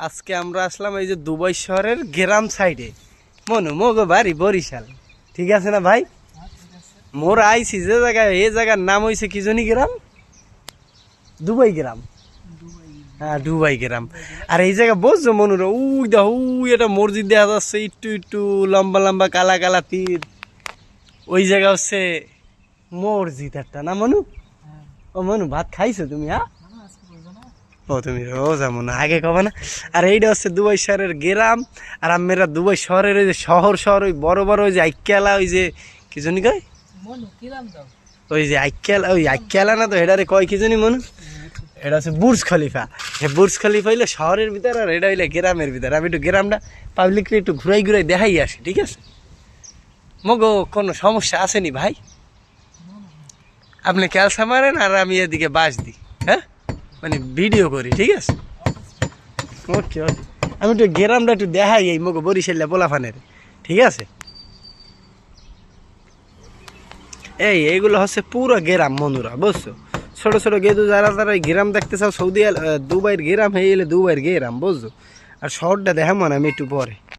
আজকে আমরা আসলাম এই যে দুবাই শহরের গ্রাম সাইডে। মনু মগো বাড়ি বরিশাল, ঠিক আছে না ভাই? মোর আইছি যে জায়গায়, এই জায়গার নাম হয়েছে কি জানি গ্রাম, দুবাই গ্রাম। হ্যাঁ দুবাই গ্রাম। আর এই জায়গা বুঝছো মনুরা, উই দা উই একটা মসজিদ দেখা যাচ্ছে, একটু একটু লম্বা লম্বা কালা কালা তীর। ওই জায়গা হচ্ছে মসজিদ একটা, না মনু? ও মনু ভাত খাইছো তুমি? হ্যাঁ ও তুমি রোজা মনে আগে কবে না। আর এইটা হচ্ছে দুবাই শহরের গ্রাম। আর আমরা দুবাই শহরের ওই যে শহর শহর ওই বড় বড় ওই যে আইক্যালা, ওই যে কি জানি কয়, ওই যে আইক্যালা, ওই আইক্যালা না তো এটারে কয় কি জানি মনে, এটা হচ্ছে বুর্জ খলিফা। বুর্জ খলিফা হইলে শহরের ভিতরে, আর এটা হইলে গ্রামের ভিতরে। আমি একটু গ্রামটা পাবলিকলি একটু ঘুরাই ঘুরাই দেখাই আসি, ঠিক আছে? মগো কোনো সমস্যা আসেনি ভাই? আপনি ক্যালসা মারেন আর আমি এদিকে বাস দিই, হ্যাঁ মানে ভিডিও করি, ঠিক আছে? ওকে ওকে, আমি একটু গ্রামটা একটু দেখাই এই মগো বরিশাল্লা পোলাফানের, ঠিক আছে? এইগুলো হচ্ছে পুরো গ্রাম মনুরা, বুঝছো? ছোট ছোট গেদু যারা যারা এই গ্রাম দেখতে চাও, সৌদি দুবাইয়ের গ্রাম হয়ে গেলে দুবাইয়ের গ্রাম, বুঝছো? আর শহরটা দেখা মনে আমি একটু পরে।